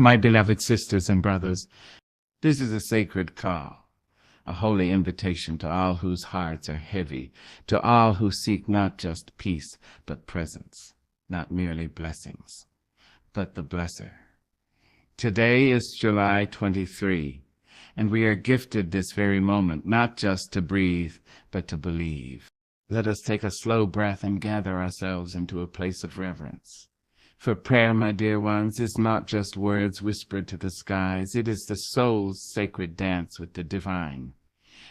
My beloved sisters and brothers, this is a sacred call, a holy invitation to all whose hearts are heavy, to all who seek not just peace, but presence, not merely blessings, but the blesser. Today is July 23, and we are gifted this very moment, not just to breathe, but to believe. Let us take a slow breath and gather ourselves into a place of reverence. For prayer, my dear ones, is not just words whispered to the skies. It is the soul's sacred dance with the divine.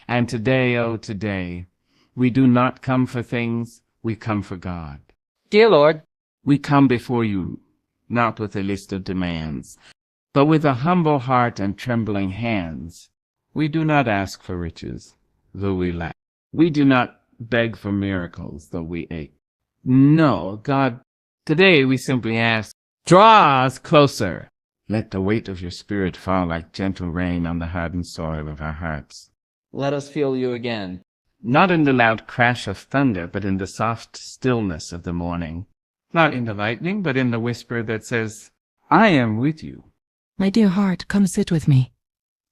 And today, oh today, we do not come for things, we come for God. Dear Lord, we come before you, not with a list of demands, but with a humble heart and trembling hands. We do not ask for riches, though we lack. We do not beg for miracles, though we ache. No, God, today we simply ask, draw us closer. Let the weight of your Spirit fall like gentle rain on the hardened soil of our hearts. let us feel you again. Not in the loud crash of thunder, but in the soft stillness of the morning. Not in the lightning, but in the whisper that says, I am with you. My dear heart, come sit with me.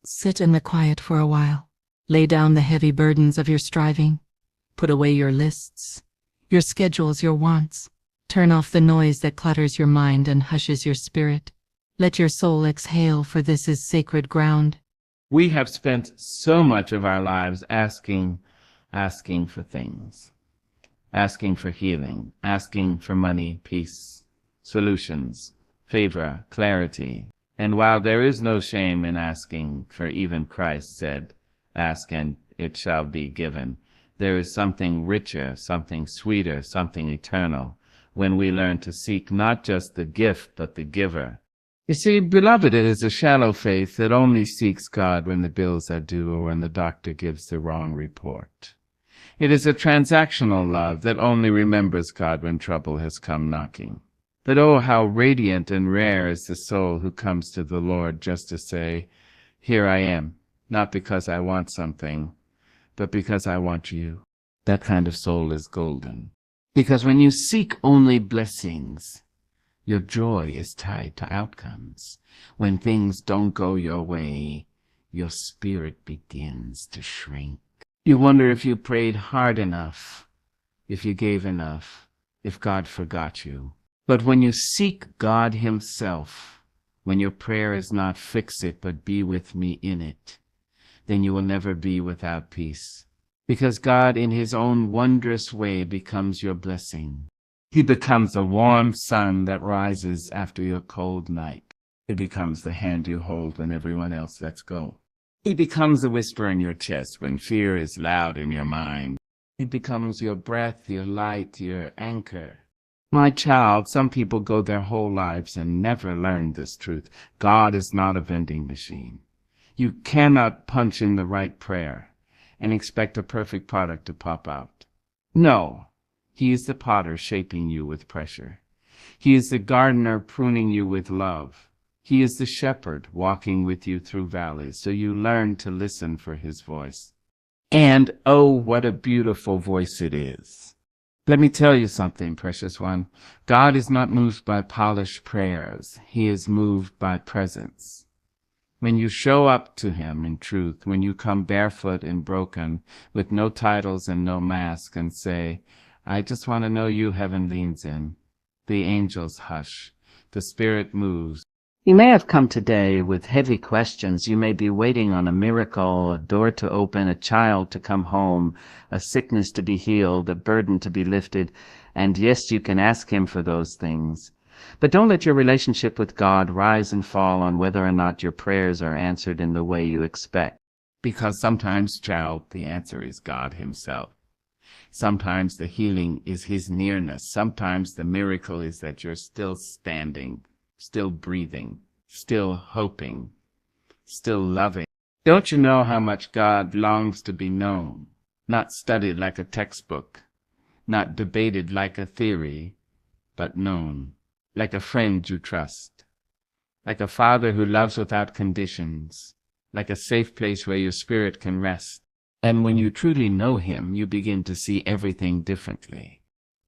Sit in the quiet for a while. Lay down the heavy burdens of your striving. Put away your lists, your schedules, your wants. Turn off the noise that clutters your mind and hushes your spirit. Let your soul exhale, for this is sacred ground. We have spent so much of our lives asking for things. Asking for healing, asking for money, peace, solutions, favor, clarity. And while there is no shame in asking, for even Christ said, ask and it shall be given, there is something richer, something sweeter, something eternal, when we learn to seek not just the gift, but the giver. You see, beloved, it is a shallow faith that only seeks God when the bills are due or when the doctor gives the wrong report. It is a transactional love that only remembers God when trouble has come knocking. But oh, how radiant and rare is the soul who comes to the Lord just to say, here I am, not because I want something, but because I want you. That kind of soul is golden. Because when you seek only blessings, your joy is tied to outcomes. When things don't go your way, your spirit begins to shrink. You wonder if you prayed hard enough, if you gave enough, if God forgot you. But when you seek God himself, when your prayer is not fix it, but be with me in it, then you will never be without peace. Because God in his own wondrous way becomes your blessing. He becomes a warm sun that rises after your cold night. It becomes the hand you hold when everyone else lets go. He becomes a whisper in your chest when fear is loud in your mind. It becomes your breath, your light, your anchor. My child, some people go their whole lives and never learn this truth. God is not a vending machine. You cannot punch in the right prayer and expect a perfect product to pop out. No, he is the potter shaping you with pressure. He is the gardener pruning you with love. He is the shepherd walking with you through valleys, so you learn to listen for his voice. And oh, what a beautiful voice it is. Let me tell you something, precious one. God is not moved by polished prayers. He is moved by presence. When you show up to him in truth, when you come barefoot and broken, with no titles and no mask, and say, I just want to know you, heaven leans in. The angels hush. The Spirit moves. You may have come today with heavy questions. You may be waiting on a miracle, a door to open, a child to come home, a sickness to be healed, a burden to be lifted. And yes, you can ask him for those things. But don't let your relationship with God rise and fall on whether or not your prayers are answered in the way you expect. Because sometimes, child, the answer is God himself. Sometimes the healing is his nearness. Sometimes the miracle is that you're still standing, still breathing, still hoping, still loving. Don't you know how much God longs to be known, not studied like a textbook, not debated like a theory, but known, like a friend you trust, like a father who loves without conditions, like a safe place where your spirit can rest. And when you truly know him, you begin to see everything differently.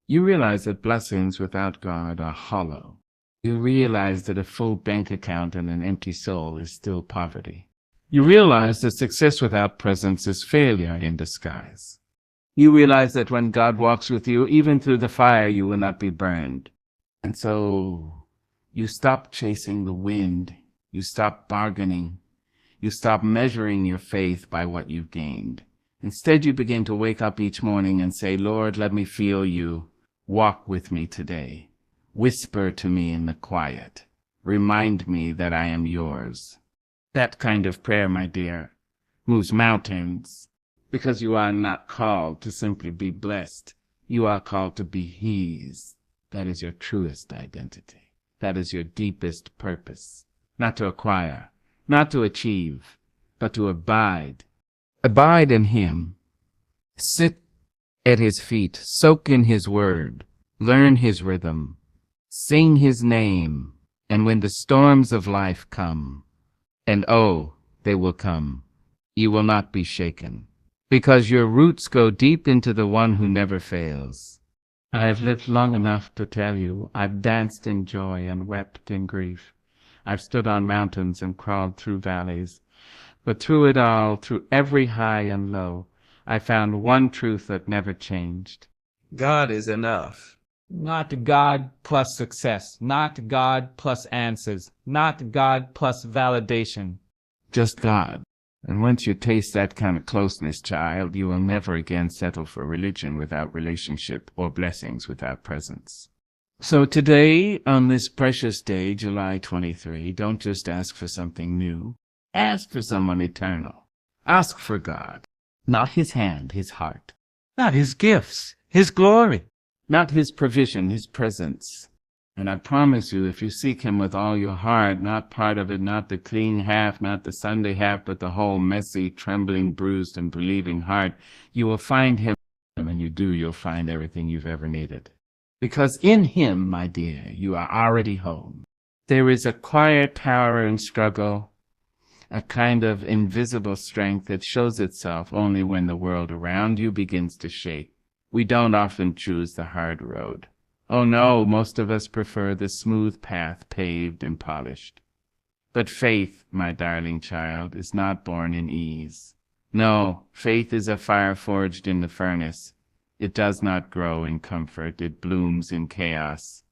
You realize that blessings without God are hollow. You realize that a full bank account and an empty soul is still poverty. You realize that success without presence is failure in disguise. You realize that when God walks with you, even through the fire, you will not be burned. And so you stop chasing the wind. You stop bargaining. You stop measuring your faith by what you've gained. Instead, you begin to wake up each morning and say, Lord, let me feel you. Walk with me today. Whisper to me in the quiet. Remind me that I am yours. That kind of prayer, my dear, moves mountains, because you are not called to simply be blessed. You are called to be His. That is your truest identity. That is your deepest purpose. Not to acquire, not to achieve, but to abide. Abide in Him. Sit at His feet. Soak in His word. Learn His rhythm. Sing His name. And when the storms of life come, and oh, they will come, you will not be shaken, because your roots go deep into the one who never fails. I have lived long enough to tell you, I've danced in joy and wept in grief. I've stood on mountains and crawled through valleys. But through it all, through every high and low, I found one truth that never changed. God is enough. Not God plus success, not God plus answers, not God plus validation. Just God. And once you taste that kind of closeness, child, you will never again settle for religion without relationship or blessings without presence. So today, on this precious day, July 23, don't just ask for something new. Ask for someone eternal. Ask for God. Not His hand, His heart. Not His gifts, His glory. Not His provision, His presence. And I promise you, if you seek Him with all your heart, not part of it, not the clean half, not the Sunday half, but the whole messy, trembling, bruised, and believing heart, you will find Him. And when you do, you'll find everything you've ever needed. Because in Him, my dear, you are already home. There is a quiet power in struggle, a kind of invisible strength that shows itself only when the world around you begins to shake. We don't often choose the hard road. Oh no, most of us prefer the smooth path paved and polished. But faith, my darling child, is not born in ease. No, faith is a fire forged in the furnace. It does not grow in comfort, it blooms in chaos.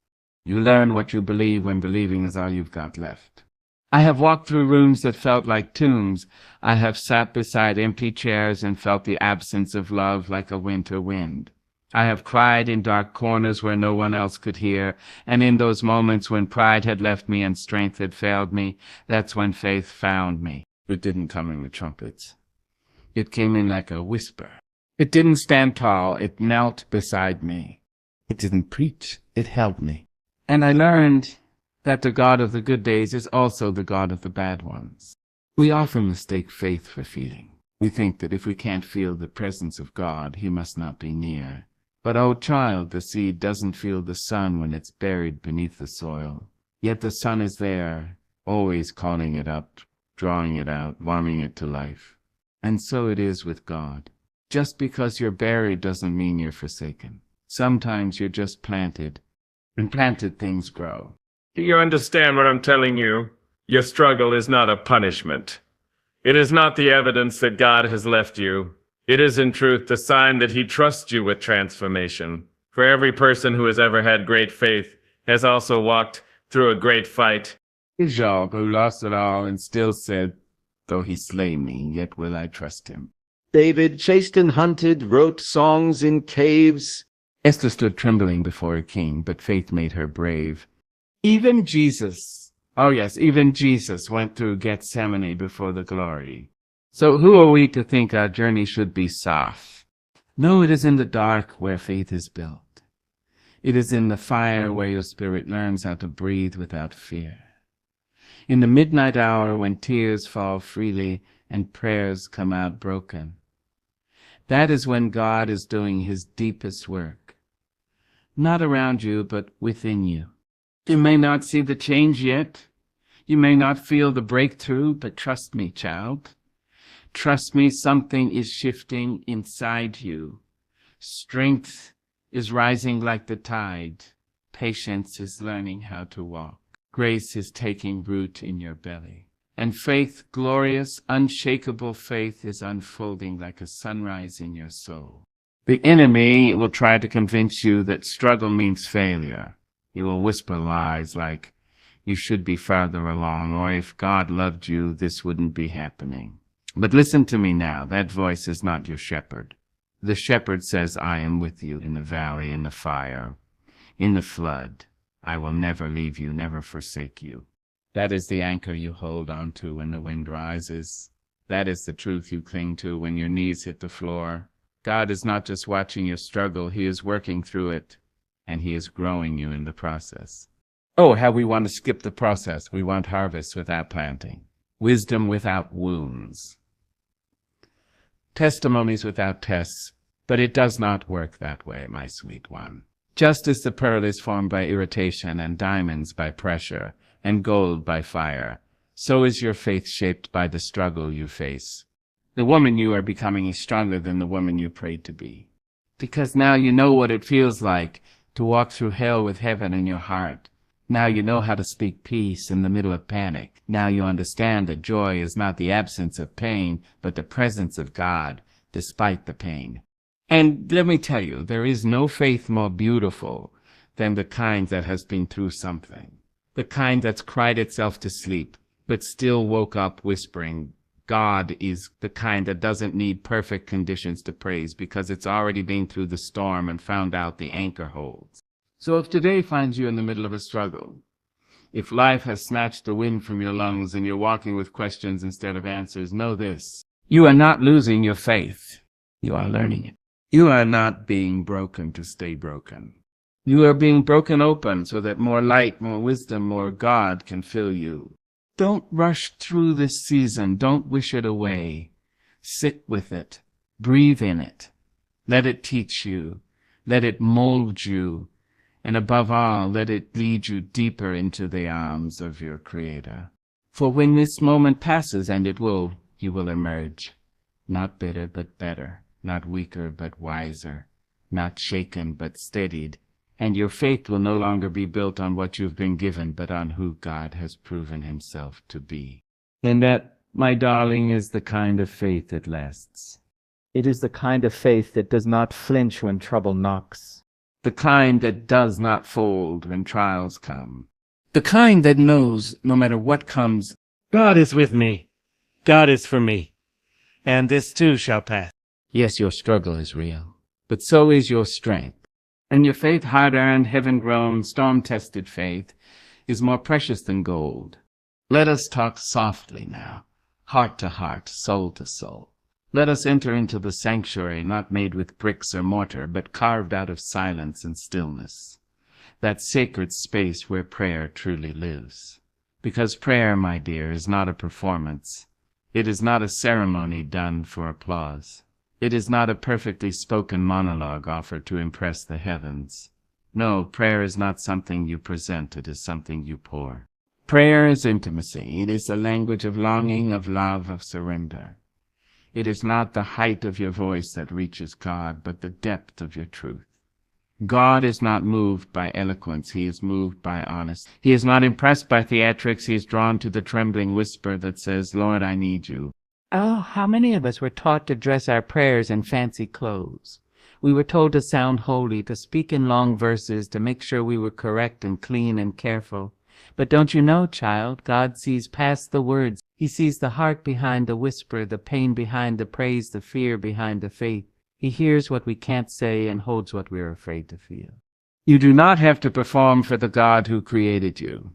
You learn what you believe when believing is all you've got left. I have walked through rooms that felt like tombs. I have sat beside empty chairs and felt the absence of love like a winter wind. I have cried in dark corners where no one else could hear, and in those moments when pride had left me and strength had failed me, that's when faith found me. It didn't come in with trumpets. It came in like a whisper. It didn't stand tall. It knelt beside me. It didn't preach. It held me. And I learned that the God of the good days is also the God of the bad ones. We often mistake faith for feeling. We think that if we can't feel the presence of God, He must not be near. But, oh child, the seed doesn't feel the sun when it's buried beneath the soil. Yet the sun is there, always calling it up, drawing it out, warming it to life. And so it is with God. Just because you're buried doesn't mean you're forsaken. Sometimes you're just planted, and planted things grow. Do you understand what I'm telling you? Your struggle is not a punishment. It is not the evidence that God has left you. It is in truth the sign that He trusts you with transformation. For every person who has ever had great faith has also walked through a great fight. Is Job who lost it all and still said, though He slay me, yet will I trust Him. David, chased and hunted, wrote songs in caves. Esther stood trembling before a king, but faith made her brave. Even Jesus, oh yes, even Jesus went through Gethsemane before the glory. So who are we to think our journey should be soft? No, it is in the dark where faith is built. It is in the fire where your spirit learns how to breathe without fear. In the midnight hour when tears fall freely and prayers come out broken. That is when God is doing His deepest work. Not around you, but within you. You may not see the change yet. You may not feel the breakthrough, but trust me, child. Trust me, something is shifting inside you. Strength is rising like the tide. Patience is learning how to walk. Grace is taking root in your belly. And faith, glorious, unshakable faith, is unfolding like a sunrise in your soul. The enemy will try to convince you that struggle means failure. He will whisper lies like, you should be farther along, or if God loved you, this wouldn't be happening. But listen to me now, that voice is not your shepherd. The shepherd says, I am with you in the valley, in the fire, in the flood. I will never leave you, never forsake you. That is the anchor you hold on to when the wind rises. That is the truth you cling to when your knees hit the floor. God is not just watching your struggle, He is working through it, and He is growing you in the process. Oh, how we want to skip the process. We want harvest without planting, wisdom without wounds, testimonies without tests. But it does not work that way, my sweet one. Just as the pearl is formed by irritation, and diamonds by pressure, and gold by fire, so is your faith shaped by the struggle you face. The woman you are becoming is stronger than the woman you prayed to be. Because now you know what it feels like to walk through hell with heaven in your heart. Now you know how to speak peace in the middle of panic. Now you understand that joy is not the absence of pain, but the presence of God, despite the pain. And let me tell you, there is no faith more beautiful than the kind that has been through something. The kind that's cried itself to sleep, but still woke up whispering, God is the kind that doesn't need perfect conditions to praise because it's already been through the storm and found out the anchor holds. So if today finds you in the middle of a struggle, if life has snatched the wind from your lungs and you're walking with questions instead of answers, know this. You are not losing your faith. You are learning it. You are not being broken to stay broken. You are being broken open so that more light, more wisdom, more God can fill you. Don't rush through this season. Don't wish it away. Sit with it. Breathe in it. Let it teach you. Let it mold you. And above all, let it lead you deeper into the arms of your Creator. For when this moment passes, and it will, you will emerge, not bitter but better, not weaker but wiser, not shaken but steadied, and your faith will no longer be built on what you've been given, but on who God has proven Himself to be. And that, my darling, is the kind of faith that lasts. It is the kind of faith that does not flinch when trouble knocks. The kind that does not fold when trials come. The kind that knows, no matter what comes, God is with me. God is for me. And this too shall pass. Yes, your struggle is real, but so is your strength. And your faith, hard-earned, heaven-grown, storm-tested faith, is more precious than gold. Let us talk softly now, heart to heart, soul to soul. Let us enter into the sanctuary not made with bricks or mortar, but carved out of silence and stillness, that sacred space where prayer truly lives. Because prayer, my dear, is not a performance. It is not a ceremony done for applause. It is not a perfectly spoken monologue offered to impress the heavens. No, prayer is not something you present, it is something you pour. Prayer is intimacy. It is the language of longing, of love, of surrender. It is not the height of your voice that reaches God, but the depth of your truth. God is not moved by eloquence, He is moved by honesty. He is not impressed by theatrics, He is drawn to the trembling whisper that says, Lord, I need you. Oh, how many of us were taught to dress our prayers in fancy clothes? We were told to sound holy, to speak in long verses, to make sure we were correct and clean and careful. But don't you know, child, God sees past the words. He sees the heart behind the whisper, the pain behind the praise, the fear behind the faith. He hears what we can't say and holds what we're afraid to feel. You do not have to perform for the God who created you.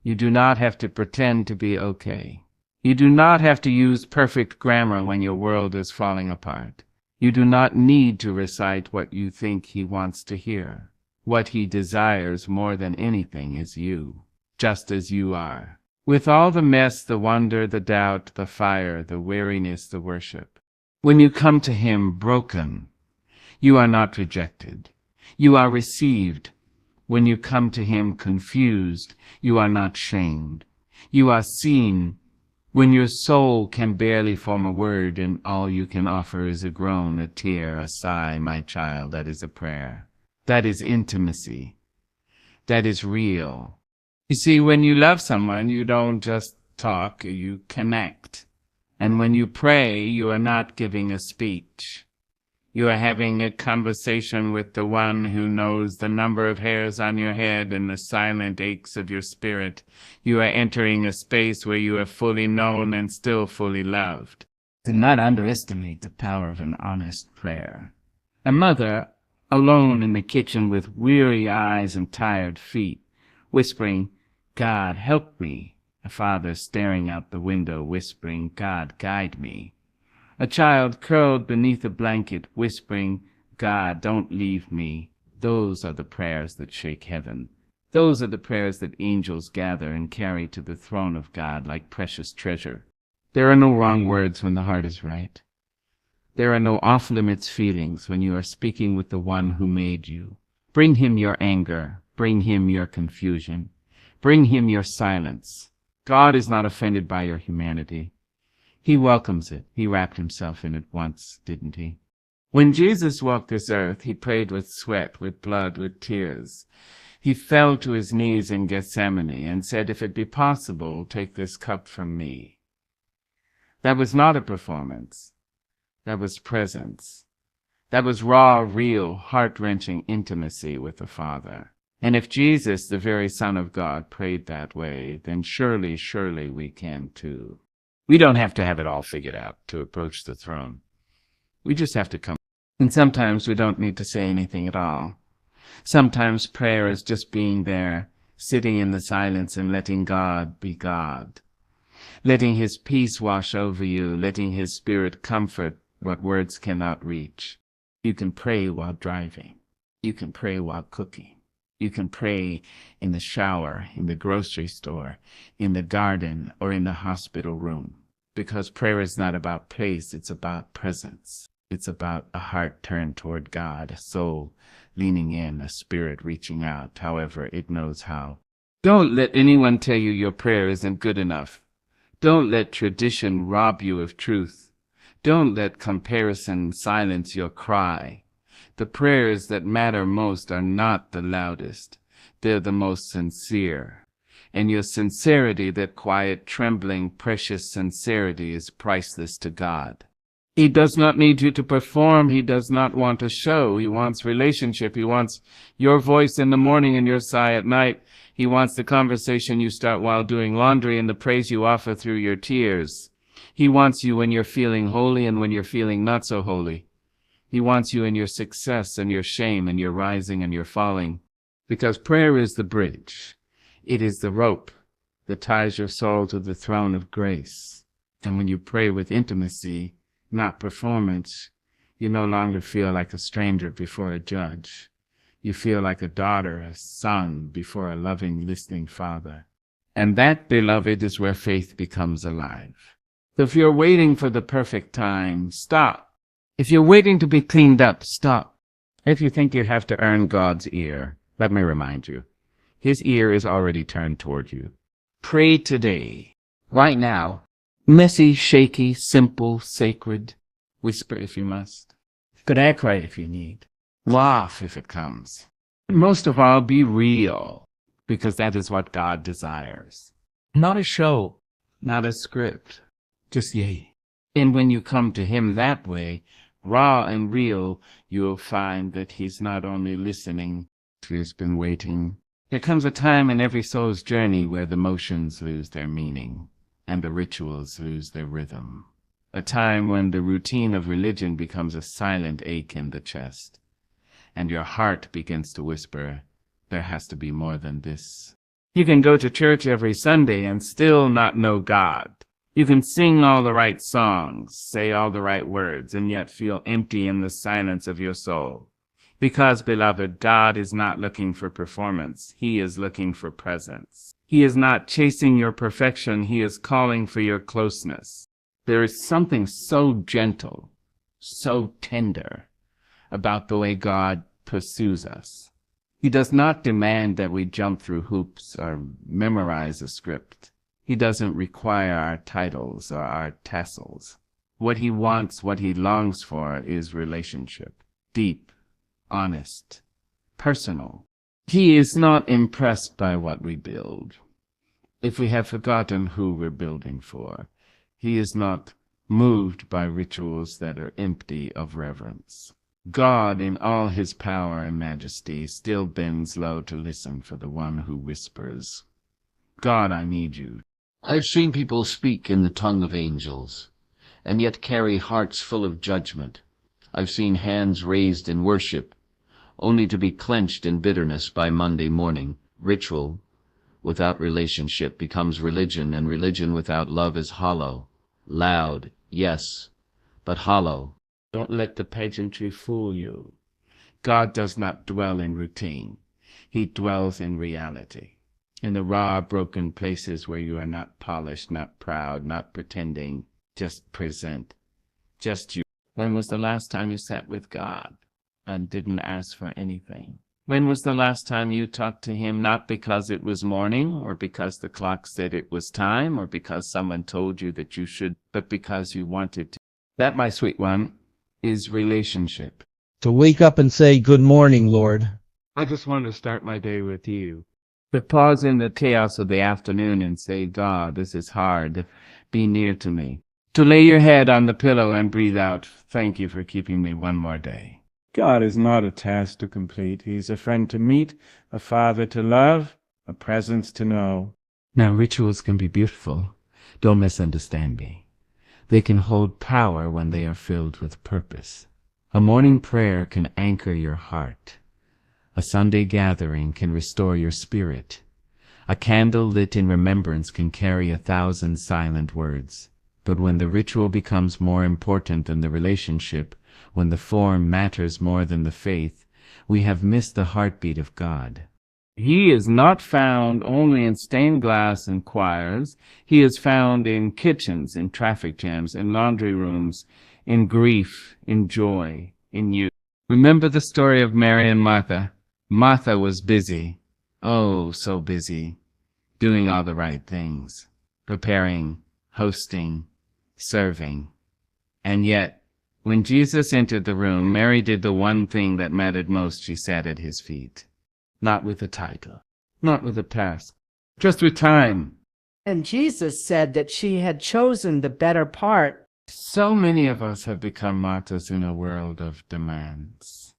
You do not have to pretend to be okay. You do not have to use perfect grammar when your world is falling apart. You do not need to recite what you think He wants to hear. What He desires more than anything is you, just as you are. With all the mess, the wonder, the doubt, the fire, the weariness, the worship. When you come to Him broken, you are not rejected. You are received. When you come to Him confused, you are not shamed. You are seen. When your soul can barely form a word and all you can offer is a groan, a tear, a sigh, my child, that is a prayer. That is intimacy. That is real. You see, when you love someone, you don't just talk, you connect. And when you pray, you are not giving a speech. You are having a conversation with the one who knows the number of hairs on your head and the silent aches of your spirit. You are entering a space where you are fully known and still fully loved. Do not underestimate the power of an honest prayer. A mother, alone in the kitchen with weary eyes and tired feet, whispering, "God, help me." A father staring out the window, whispering, "God, guide me." A child curled beneath a blanket, whispering, "God, don't leave me." Those are the prayers that shake heaven. Those are the prayers that angels gather and carry to the throne of God like precious treasure. There are no wrong words when the heart is right. There are no off-limits feelings when you are speaking with the one who made you. Bring him your anger. Bring him your confusion. Bring him your silence. God is not offended by your humanity. He welcomes it. He wrapped himself in it once, didn't he? When Jesus walked this earth, he prayed with sweat, with blood, with tears. He fell to his knees in Gethsemane and said, "If it be possible, take this cup from me." That was not a performance. That was presence. That was raw, real, heart-wrenching intimacy with the Father. And if Jesus, the very Son of God, prayed that way, then surely, surely we can too. We don't have to have it all figured out to approach the throne. We just have to come. And sometimes we don't need to say anything at all. Sometimes prayer is just being there, sitting in the silence and letting God be God. Letting his peace wash over you, letting his spirit comfort what words cannot reach. You can pray while driving. You can pray while cooking. You can pray in the shower, in the grocery store, in the garden, or in the hospital room. Because prayer is not about place, it's about presence. It's about a heart turned toward God, a soul leaning in, a spirit reaching out, however it knows how. Don't let anyone tell you your prayer isn't good enough. Don't let tradition rob you of truth. Don't let comparison silence your cry. The prayers that matter most are not the loudest. They're the most sincere. And your sincerity, that quiet, trembling, precious sincerity, is priceless to God. He does not need you to perform. He does not want a show. He wants relationship. He wants your voice in the morning and your sigh at night. He wants the conversation you start while doing laundry and the praise you offer through your tears. He wants you when you're feeling holy and when you're feeling not so holy. He wants you in your success and your shame and your rising and your falling. Because prayer is the bridge. It is the rope that ties your soul to the throne of grace. And when you pray with intimacy, not performance, you no longer feel like a stranger before a judge. You feel like a daughter, a son before a loving, listening father. And that, beloved, is where faith becomes alive. So if you're waiting for the perfect time, stop. If you're waiting to be cleaned up, stop. If you think you have to earn God's ear, let me remind you, his ear is already turned toward you. Pray today, right now. Messy, shaky, simple, sacred. Whisper if you must. But act right if you need. Laugh if it comes. Most of all, be real, because that is what God desires. Not a show, not a script, just yay. And when you come to him that way, raw and real, you'll find that he's not only listening, he's been waiting. There comes a time in every soul's journey where the motions lose their meaning and the rituals lose their rhythm. A time when the routine of religion becomes a silent ache in the chest, and your heart begins to whisper, there has to be more than this. You can go to church every Sunday and still not know God. You can sing all the right songs, say all the right words, and yet feel empty in the silence of your soul. Because, beloved, God is not looking for performance. He is looking for presence. He is not chasing your perfection. He is calling for your closeness. There is something so gentle, so tender about the way God pursues us. He does not demand that we jump through hoops or memorize a script. He doesn't require our titles or our tassels. What he wants, what he longs for, is relationship. Deep, honest, personal. He is not impressed by what we build. If we have forgotten who we're building for, he is not moved by rituals that are empty of reverence. God, in all his power and majesty, still bends low to listen for the one who whispers, God, I need you. I've seen people speak in the tongue of angels, and yet carry hearts full of judgment. I've seen hands raised in worship, only to be clenched in bitterness by Monday morning. Ritual without relationship becomes religion, and religion without love is hollow. Loud, yes, but hollow. Don't let the pageantry fool you. God does not dwell in routine. He dwells in reality, in the raw, broken places where you are not polished, not proud, not pretending, just present, just you. When was the last time you sat with God and didn't ask for anything? When was the last time you talked to him, not because it was morning or because the clock said it was time or because someone told you that you should, but because you wanted to? That, my sweet one, is relationship. To wake up and say, "Good morning, Lord." I just want to start my day with you. To pause in the chaos of the afternoon and say, God, this is hard. Be near to me. To lay your head on the pillow and breathe out, thank you for keeping me one more day. God is not a task to complete. He's a friend to meet, a father to love, a presence to know. Now, rituals can be beautiful. Don't misunderstand me. They can hold power when they are filled with purpose. A morning prayer can anchor your heart. A Sunday gathering can restore your spirit. A candle lit in remembrance can carry 1,000 silent words. But when the ritual becomes more important than the relationship, when the form matters more than the faith, we have missed the heartbeat of God. He is not found only in stained glass and choirs. He is found in kitchens, in traffic jams, in laundry rooms, in grief, in joy, in youth. Remember the story of Mary and Martha. Martha was busy, oh, so busy, doing all the right things, preparing, hosting, serving. And yet, when Jesus entered the room, Mary did the one thing that mattered most. She sat at his feet. Not with a title, not with a task, just with time. And Jesus said that she had chosen the better part. So many of us have become martyrs in a world of demands.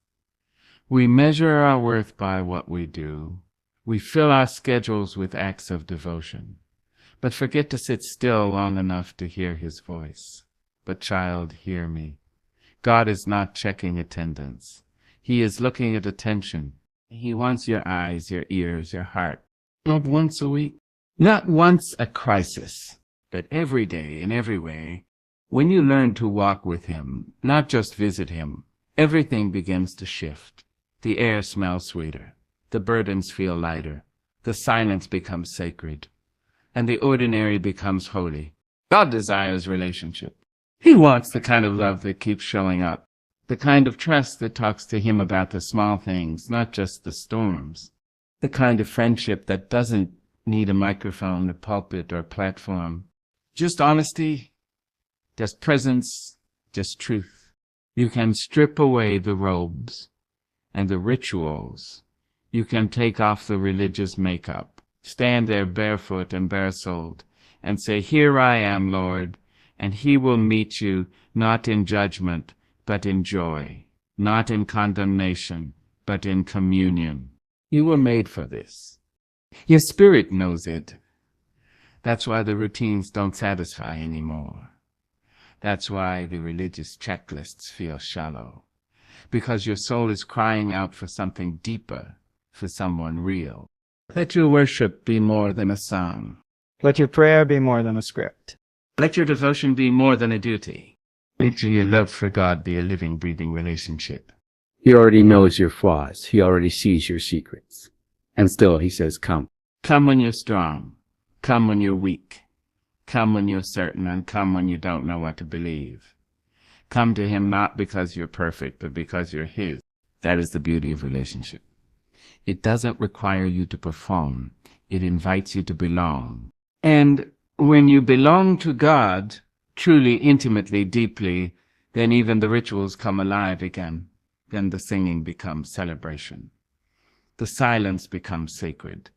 We measure our worth by what we do. We fill our schedules with acts of devotion, but forget to sit still long enough to hear his voice. But child, hear me. God is not checking attendance. He is looking at attention. He wants your eyes, your ears, your heart. Not once a week, not once a crisis, but every day in every way. When you learn to walk with him, not just visit him, everything begins to shift. The air smells sweeter. The burdens feel lighter. The silence becomes sacred. And the ordinary becomes holy. God desires relationship. He wants the kind of love that keeps showing up. The kind of trust that talks to him about the small things, not just the storms. The kind of friendship that doesn't need a microphone, a pulpit, or platform. Just honesty, just presence, just truth. You can strip away the robes and the rituals. You can take off the religious makeup, stand there barefoot and bare-souled, and say, "Here I am, Lord," and he will meet you not in judgment, but in joy, not in condemnation, but in communion. You were made for this. Your spirit knows it. That's why the routines don't satisfy anymore. That's why the religious checklists feel shallow. Because your soul is crying out for something deeper, for someone real. Let your worship be more than a song. Let your prayer be more than a script. Let your devotion be more than a duty. Let your love for God be a living, breathing relationship. He already knows your flaws. He already sees your secrets. And still he says, come. Come when you're strong. Come when you're weak. Come when you're certain, and come when you don't know what to believe. Come to him not because you're perfect, but because you're his. That is the beauty of relationship. It doesn't require you to perform. It invites you to belong. And when you belong to God, truly, intimately, deeply, then even the rituals come alive again. Then the singing becomes celebration. The silence becomes sacred.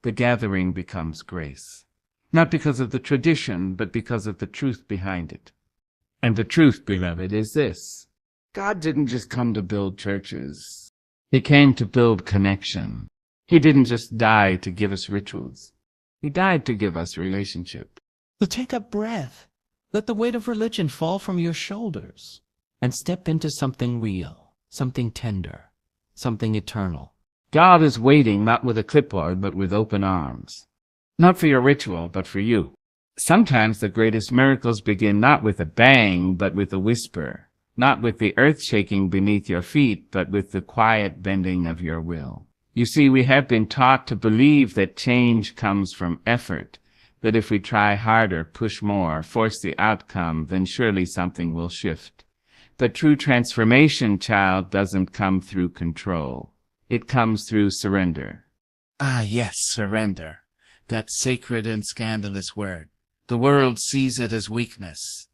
The gathering becomes grace. Not because of the tradition, but because of the truth behind it. And the truth, beloved, is this. God didn't just come to build churches. He came to build connection. He didn't just die to give us rituals. He died to give us relationship. So take a breath. Let the weight of religion fall from your shoulders and step into something real, something tender, something eternal. God is waiting not with a clipboard, but with open arms. Not for your ritual, but for you. Sometimes the greatest miracles begin not with a bang, but with a whisper. Not with the earth shaking beneath your feet, but with the quiet bending of your will. You see, we have been taught to believe that change comes from effort, that if we try harder, push more, force the outcome, then surely something will shift. But true transformation, child, doesn't come through control. It comes through surrender. Ah, yes, surrender. That sacred and scandalous word. The world sees it as weakness,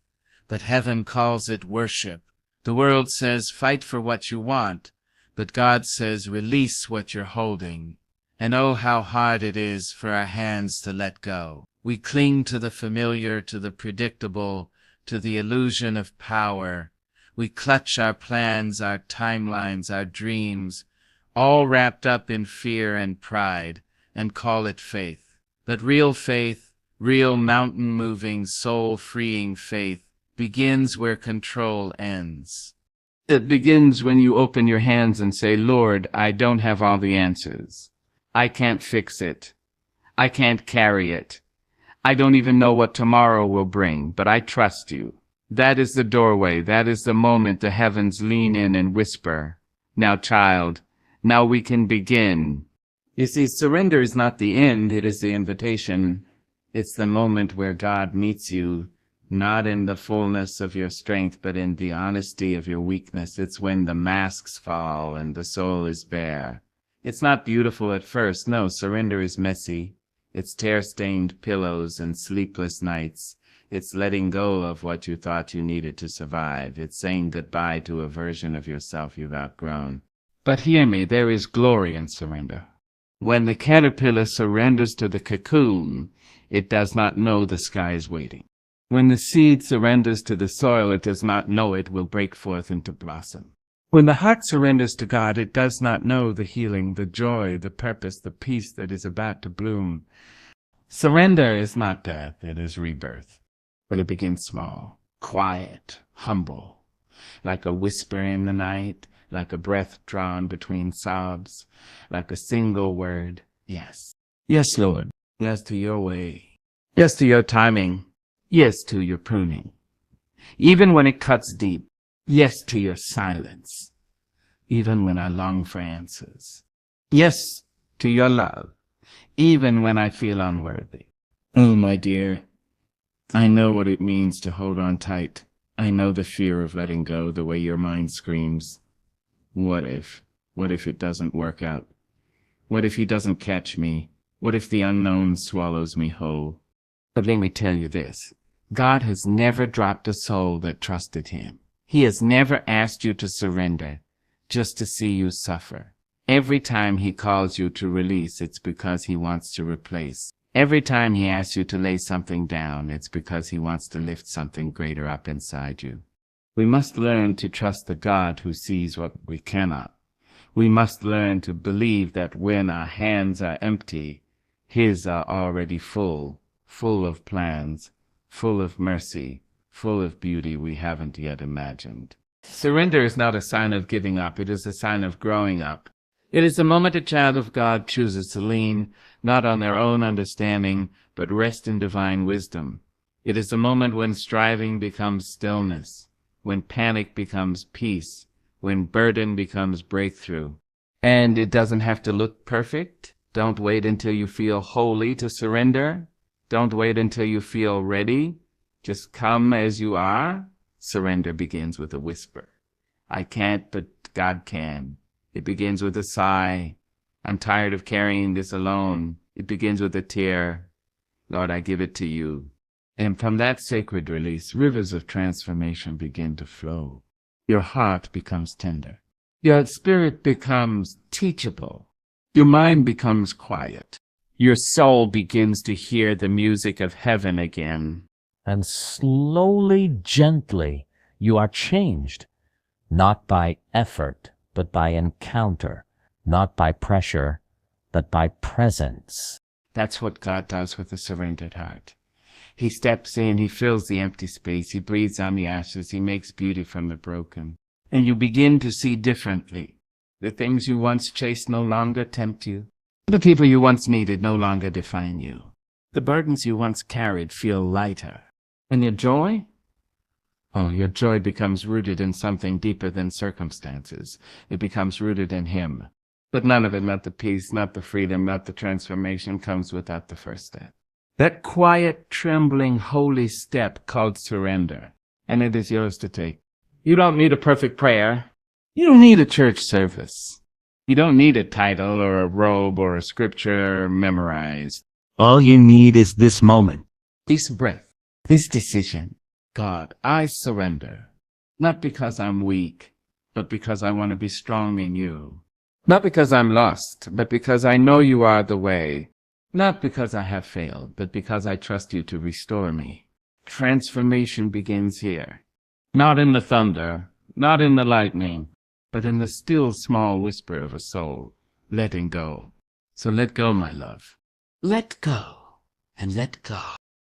but heaven calls it worship. The world says, fight for what you want, but God says, release what you're holding. And oh, how hard it is for our hands to let go. We cling to the familiar, to the predictable, to the illusion of power. We clutch our plans, our timelines, our dreams, all wrapped up in fear and pride, and call it faith. But real faith, real mountain-moving, soul-freeing faith, begins where control ends. It begins when you open your hands and say, Lord, I don't have all the answers. I can't fix it. I can't carry it. I don't even know what tomorrow will bring, but I trust you. That is the doorway. That is the moment the heavens lean in and whisper, now, child, now we can begin. You see, surrender is not the end, it is the invitation. It's the moment where God meets you, not in the fullness of your strength, but in the honesty of your weakness. It's when the masks fall and the soul is bare. It's not beautiful at first. No, surrender is messy. It's tear-stained pillows and sleepless nights. It's letting go of what you thought you needed to survive. It's saying goodbye to a version of yourself you've outgrown. But hear me, there is glory in surrender. When the caterpillar surrenders to the cocoon, it does not know the sky is waiting. When the seed surrenders to the soil, it does not know it will break forth into blossom. When the heart surrenders to God, it does not know the healing, the joy, the purpose, the peace that is about to bloom. Surrender is not death, it is rebirth. But it begins small, quiet, humble, like a whisper in the night, like a breath drawn between sobs, like a single word, yes. Yes, Lord. Yes to your way. Yes to your timing. Yes to your pruning. Even when it cuts deep. Yes to your silence. Even when I long for answers. Yes to your love. Even when I feel unworthy. Oh, my dear, I know what it means to hold on tight. I know the fear of letting go, the way your mind screams. What if? What if it doesn't work out? What if he doesn't catch me? What if the unknown swallows me whole? But let me tell you this. God has never dropped a soul that trusted him. He has never asked you to surrender just to see you suffer. Every time he calls you to release, it's because he wants to replace. Every time he asks you to lay something down, it's because he wants to lift something greater up inside you. We must learn to trust the God who sees what we cannot. We must learn to believe that when our hands are empty, his are already full, full of plans, full of mercy, full of beauty we haven't yet imagined. Surrender is not a sign of giving up. It is a sign of growing up. It is the moment a child of God chooses to lean, not on their own understanding, but rest in divine wisdom. It is the moment when striving becomes stillness, when panic becomes peace, when burden becomes breakthrough. And it doesn't have to look perfect. Don't wait until you feel holy to surrender. Don't wait until you feel ready. Just come as you are. Surrender begins with a whisper. I can't, but God can. It begins with a sigh. I'm tired of carrying this alone. It begins with a tear. Lord, I give it to you. And from that sacred release, rivers of transformation begin to flow. Your heart becomes tender. Your spirit becomes teachable. Your mind becomes quiet. Your soul begins to hear the music of heaven again. And slowly, gently, you are changed, not by effort, but by encounter, not by pressure, but by presence. That's what God does with a surrendered heart. He steps in, he fills the empty space, he breathes on the ashes, he makes beauty from the broken. And you begin to see differently. The things you once chased no longer tempt you. The people you once needed no longer define you. The burdens you once carried feel lighter. And your joy? Oh, your joy becomes rooted in something deeper than circumstances. It becomes rooted in Him. But none of it, not the peace, not the freedom, not the transformation, comes without the first step. That quiet, trembling, holy step called surrender. And it is yours to take. You don't need a perfect prayer. You don't need a church service. You don't need a title or a robe or a scripture memorized. All you need is this moment. This breath, this decision. God, I surrender. Not because I'm weak, but because I want to be strong in you. Not because I'm lost, but because I know you are the way. Not because I have failed, but because I trust you to restore me. Transformation begins here. Not in the thunder, not in the lightning, but in the still small whisper of a soul, letting go. So let go, my love. Let go and let go.